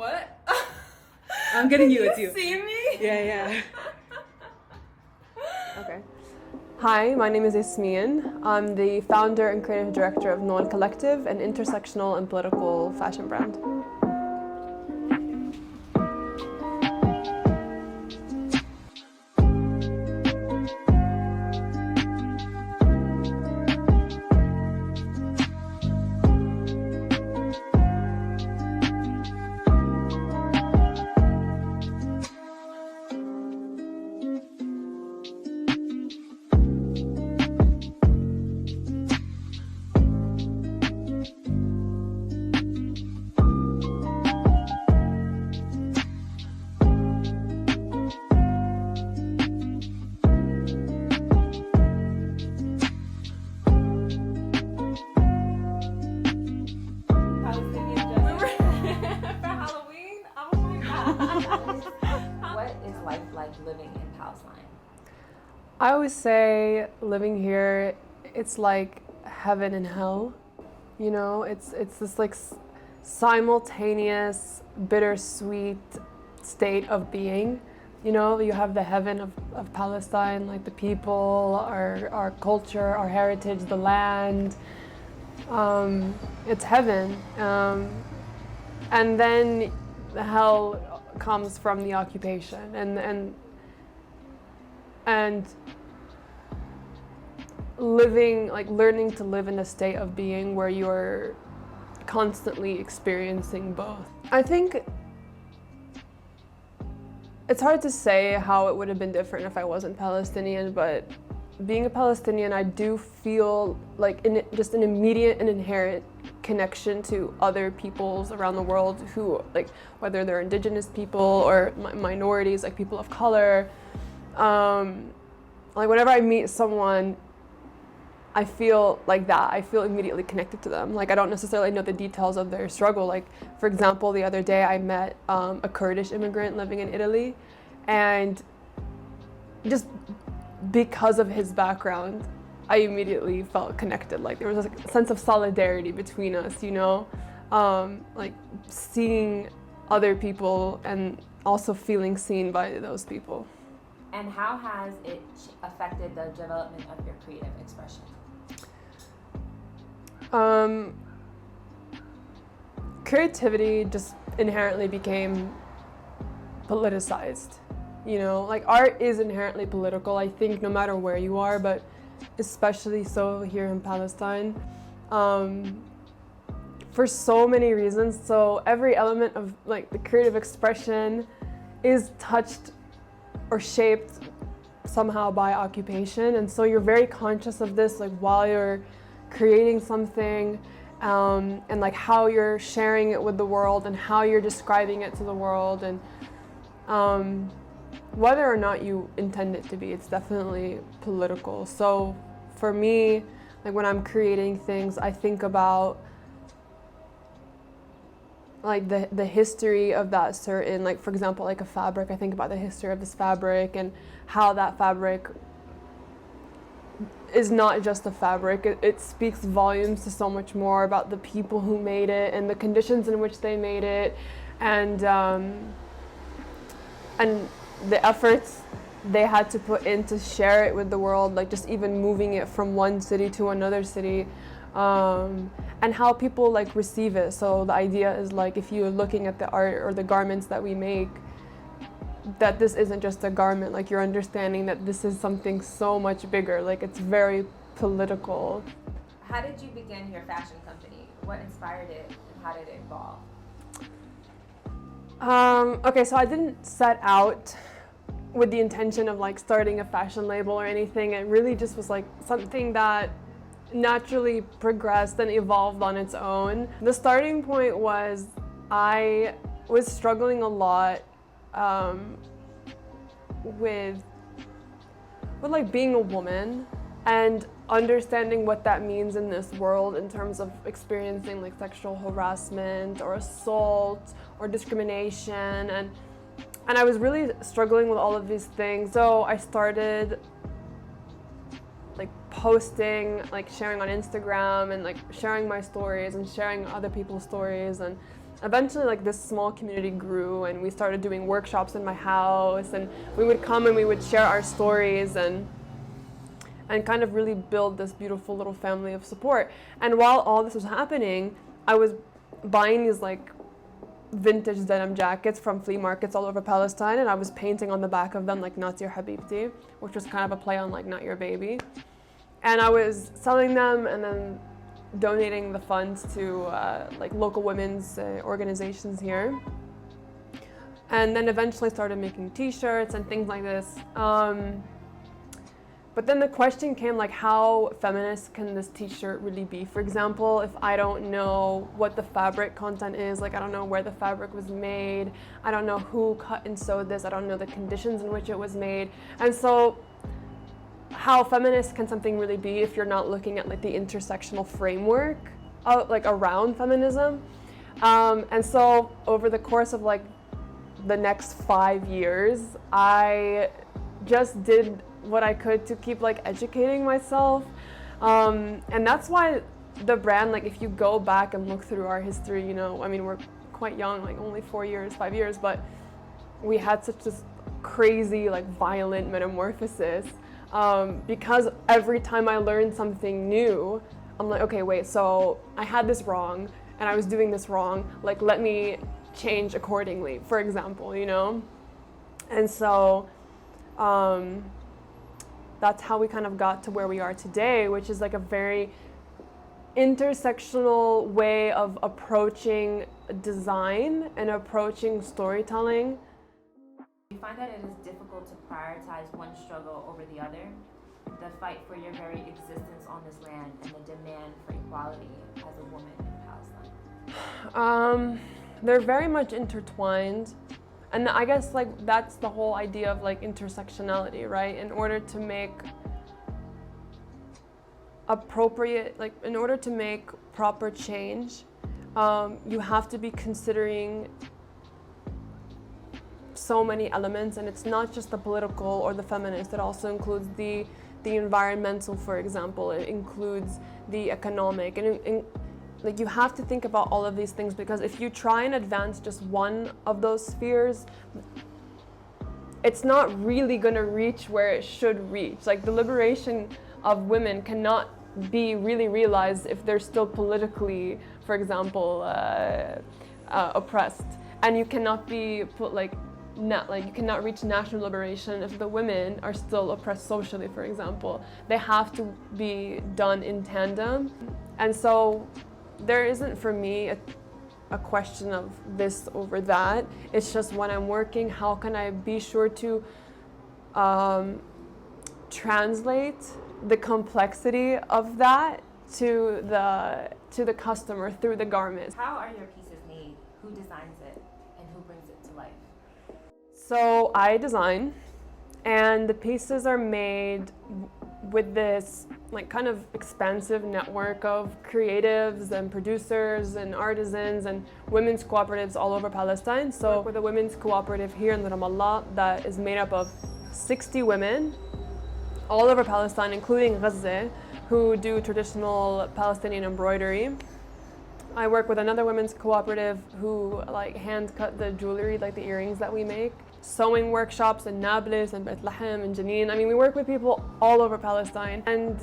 What? I'm getting you. It's you. you. See me? Yeah. Okay. Hi, my name is Yasmine. I'm the founder and creative director of Nol Collective, an intersectional and political fashion brand. What is life like living in Palestine? I always say living here, it's like heaven and hell. You know, it's this like simultaneous, bittersweet state of being. You know, you have the heaven of Palestine, like the people, our culture, our heritage, the land. It's heaven. And then the hell comes from the occupation and living, like learning to live in a state of being where you're constantly experiencing both. I think it's hard to say how it would have been different if I wasn't Palestinian, but being a Palestinian, I do feel like just an immediate and inherent connection to other peoples around the world who, like, whether they're indigenous people or minorities, like people of color. Like whenever I meet someone, I feel like that. I feel immediately connected to them. Like I don't necessarily know the details of their struggle. Like for example, the other day I met a Kurdish immigrant living in Italy, and just because of his background, I immediately felt connected. Like there was a sense of solidarity between us, you know? Like seeing other people and also feeling seen by those people. And how has it affected the development of your creative expression? Creativity just inherently became politicized. You know, like art is inherently political, I think, no matter where you are, but especially so here in Palestine, for so many reasons. So every element of like the creative expression is touched or shaped somehow by occupation, and so you're very conscious of this, like while you're creating something, and like how you're sharing it with the world and how you're describing it to the world, and whether or not you intend it to be, it's definitely political. So for me, like when I'm creating things, I think about like the history of that certain, like for example, like a fabric, I think about the history of this fabric and how that fabric is not just a fabric. It speaks volumes to so much more about the people who made it and the conditions in which they made it, and the efforts they had to put in to share it with the world, like just even moving it from one city to another city, and how people like receive it. So the idea is like if you're looking at the art or the garments that we make, that this isn't just a garment, like you're understanding that this is something so much bigger, like it's very political. How did you begin your fashion company? What inspired it and how did it evolve? Okay, so I didn't set out with the intention of like starting a fashion label or anything. It really just was like something that naturally progressed and evolved on its own. The starting point was I was struggling a lot with like being a woman and understanding what that means in this world in terms of experiencing like sexual harassment or assault or discrimination, and I was really struggling with all of these things. So I started like posting, like sharing on Instagram and like sharing my stories and sharing other people's stories, and eventually like this small community grew, and we started doing workshops in my house, and we would come and we would share our stories and kind of really build this beautiful little family of support. And while all this was happening, I was buying these like vintage denim jackets from flea markets all over Palestine, and I was painting on the back of them like "Not your habibti," which was kind of a play on like "Not your baby." And I was selling them and then donating the funds to like local women's organizations here. And then eventually started making t-shirts and things like this. But then the question came, like, how feminist can this t-shirt really be? For example, if I don't know what the fabric content is, like I don't know where the fabric was made, I don't know who cut and sewed this, I don't know the conditions in which it was made. And so how feminist can something really be if you're not looking at like the intersectional framework like around feminism? And so over the course of like the next 5 years, I just did what I could to keep like educating myself, and that's why the brand, like if you go back and look through our history, you know, I mean, we're quite young, like only 4 years, 5 years, but we had such this crazy like violent metamorphosis, because every time I learned something new, I'm like, okay, wait, so I had this wrong and I was doing this wrong, like let me change accordingly, for example, you know. And so that's how we kind of got to where we are today, which is like a very intersectional way of approaching design and approaching storytelling. Do you find that it is difficult to prioritize one struggle over the other? The fight for your very existence on this land and the demand for equality as a woman in Palestine? They're very much intertwined. And I guess like that's the whole idea of like intersectionality, right? In order to make in order to make proper change, you have to be considering so many elements, and it's not just the political or the feminist. It also includes the environmental, for example. It includes the economic, and like you have to think about all of these things, because if you try and advance just one of those spheres, it's not really going to reach where it should reach. Like the liberation of women cannot be really realized if they're still politically, for example, oppressed, and you cannot be put like you cannot reach national liberation if the women are still oppressed socially, for example. They have to be done in tandem. And so there isn't for me a question of this over that. It's just when I'm working, how can I be sure to translate the complexity of that to the customer through the garment. How are your pieces made? Who designs it and who brings it to life? So I design, and the pieces are made with this like kind of expansive network of creatives and producers and artisans and women's cooperatives all over Palestine. So with a women's cooperative here in Ramallah that is made up of 60 women all over Palestine, including Gaza, who do traditional Palestinian embroidery. I work with another women's cooperative who like hand cut the jewelry, like the earrings that we make. Sewing workshops in Nablus and Bethlehem and Jenin. I mean, we work with people all over Palestine, and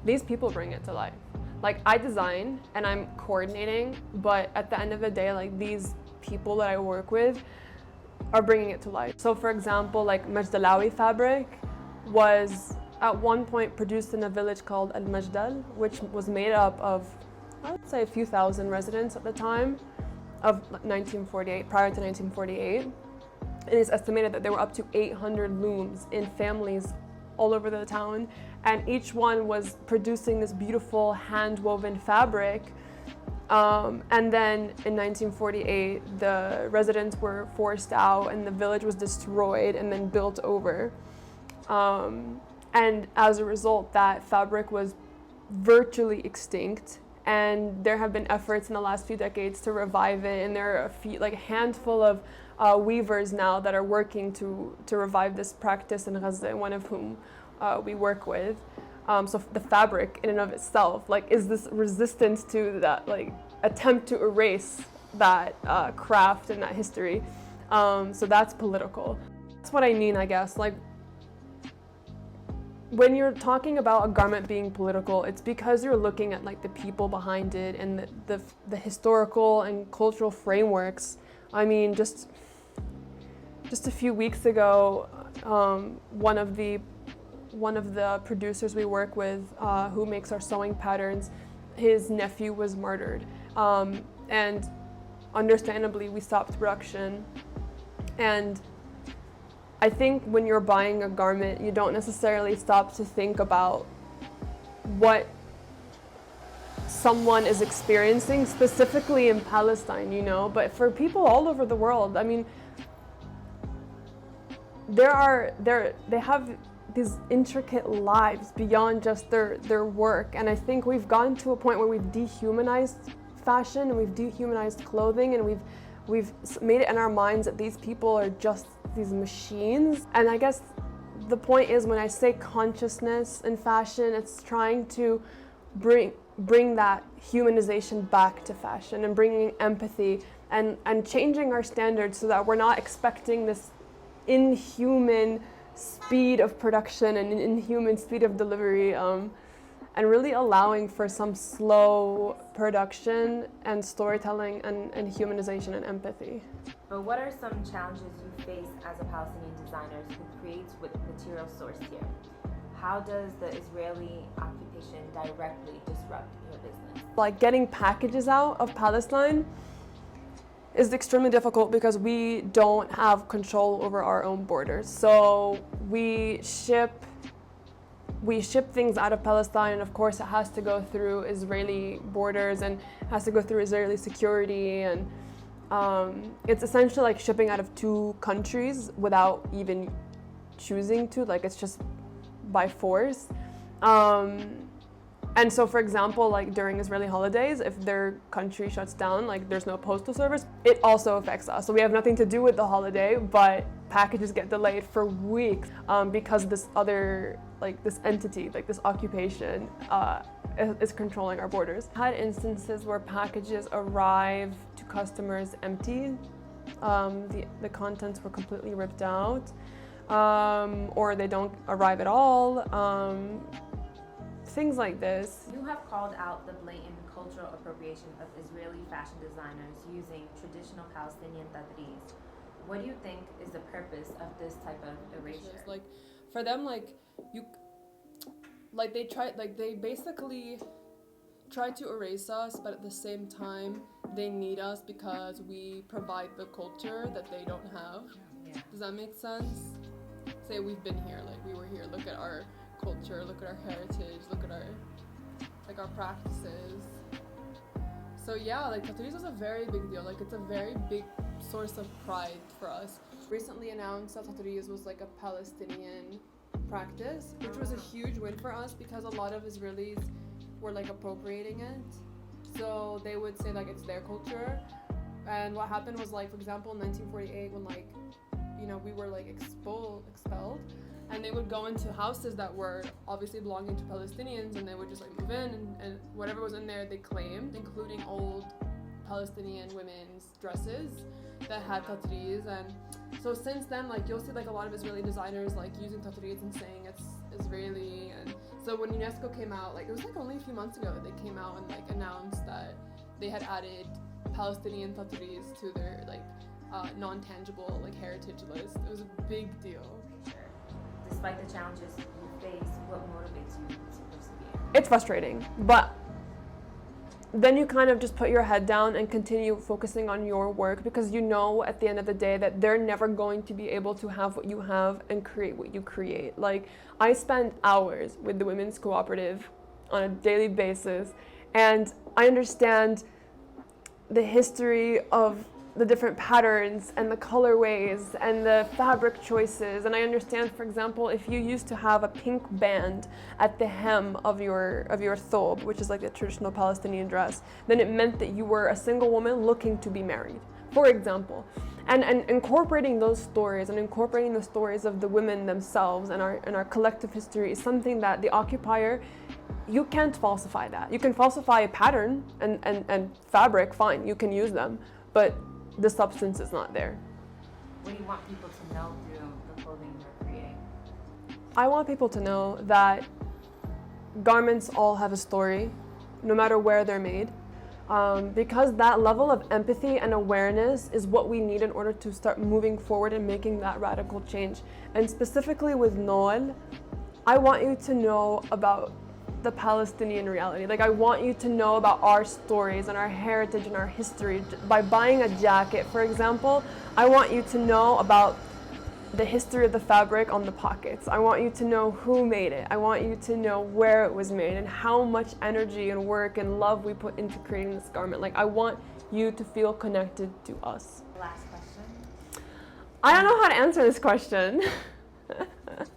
these people bring it to life. Like I design and I'm coordinating, but at the end of the day, like these people that I work with are bringing it to life. So for example, like Majdalawi fabric was at one point produced in a village called Al Majdal, which was made up of, I would say, a few thousand residents at the time of 1948, prior to 1948. It is estimated that there were up to 800 looms in families all over the town, and each one was producing this beautiful hand-woven fabric. And then in 1948, the residents were forced out and the village was destroyed and then built over. And as a result, that fabric was virtually extinct. And there have been efforts in the last few decades to revive it, and there are a handful of weavers now that are working to revive this practice in Gaza, one of whom we work with. So the fabric in and of itself, like, is this resistance to that, like, attempt to erase craft and that history. So that's political. That's what I mean, I guess. Like, when you're talking about a garment being political, it's because you're looking at like the people behind it and the historical and cultural frameworks. I mean, just a few weeks ago, one of the producers we work with, who makes our sewing patterns, his nephew was murdered, and understandably we stopped production. And I think when you're buying a garment, you don't necessarily stop to think about what someone is experiencing specifically in Palestine, you know, but for people all over the world. I mean, they have these intricate lives beyond just their work, and I think we've gotten to a point where we've dehumanized fashion and we've dehumanized clothing, and we've made it in our minds that these people are just these machines. And I guess the point is, when I say consciousness in fashion, it's trying to bring that humanization back to fashion and bringing empathy and changing our standards so that we're not expecting this inhuman speed of production and inhuman speed of delivery, and really allowing for some slow production and storytelling and humanization and empathy. But what are some challenges you face as a Palestinian designer who creates with material sourced here? How does the Israeli occupation directly disrupt your business? Like, getting packages out of Palestine is extremely difficult because we don't have control over our own borders. So we ship things out of Palestine, and of course it has to go through Israeli borders and has to go through Israeli security, and it's essentially like shipping out of two countries without even choosing to, like, it's just by force. And so, for example, like during Israeli holidays, if their country shuts down, like there's no postal service, it also affects us. So we have nothing to do with the holiday, but packages get delayed for weeks because this other, like this entity, like this occupation is controlling our borders. I had instances where packages arrive to customers empty. The contents were completely ripped out, or they don't arrive at all. Things like this. You have called out the blatant cultural appropriation of Israeli fashion designers using traditional Palestinian tatreez. What do you think is the purpose of this type of erasure? Like, for them, like, they basically try to erase us, but at the same time, they need us because we provide the culture that they don't have. Yeah. Does that make sense? Say we've been here, like we were here, look at our culture, look at our heritage, look at our practices. So yeah, like tatreez was a very big deal. Like, it's a very big source of pride for us. Recently announced that tatreez was like a Palestinian practice, which was a huge win for us because a lot of Israelis were like appropriating it. So they would say like it's their culture. And what happened was, like, for example, in 1948, when, like, you know, we were like expelled, and they would go into houses that were obviously belonging to Palestinians, and they would just like move in, and whatever was in there they claimed, including old Palestinian women's dresses that had tatreez. And so since then, like, you'll see like a lot of Israeli designers like using tatreez and saying it's Israeli. And so when UNESCO came out, like, it was like only a few months ago that they came out and like announced that they had added Palestinian tatreez to their like non-tangible like heritage list. It was a big deal. Despite the challenges you face, what motivates you to persevere? It's frustrating, but then you kind of just put your head down and continue focusing on your work, because you know at the end of the day that they're never going to be able to have what you have and create what you create. Like, I spend hours with the Women's Cooperative on a daily basis, and I understand the history of the different patterns and the colorways and the fabric choices. And I understand, for example, if you used to have a pink band at the hem of your thobe, which is like a traditional Palestinian dress, then it meant that you were a single woman looking to be married, for example. And incorporating those stories and incorporating the stories of the women themselves and our collective history is something that the occupier, you can't falsify that. You can falsify a pattern and fabric, fine, you can use them. but the substance is not there. What do you want people to know through the clothing you're creating? I want people to know that garments all have a story, no matter where they're made. Because that level of empathy and awareness is what we need in order to start moving forward and making that radical change. And specifically with Nol, I want you to know about the Palestinian reality. Like, I want you to know about our stories and our heritage and our history. By buying a jacket, for example, I want you to know about the history of the fabric on the pockets. I want you to know who made it. I want you to know where it was made and how much energy and work and love we put into creating this garment. Like, I want you to feel connected to us. Last question. I don't know how to answer this question.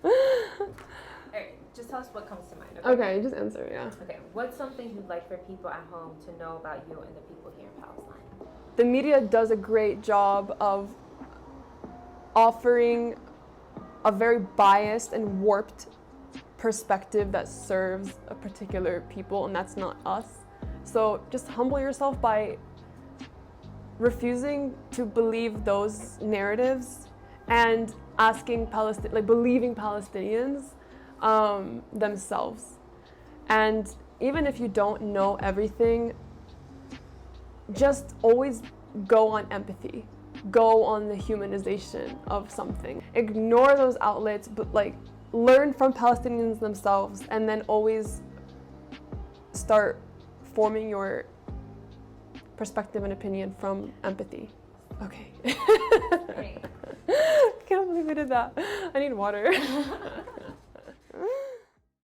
Alright, just tell us what comes to mind. Okay, just answer, yeah. Okay, what's something you'd like for people at home to know about you and the people here in Palestine? The media does a great job of offering a very biased and warped perspective that serves a particular people, and that's not us. So just humble yourself by refusing to believe those narratives and asking believing Palestinians themselves. And even if you don't know everything, just always go on empathy. Go on the humanization of something. Ignore those outlets, but learn from Palestinians themselves, and then always start forming your perspective and opinion from empathy. Okay. Great. Can't believe we did that. I need water.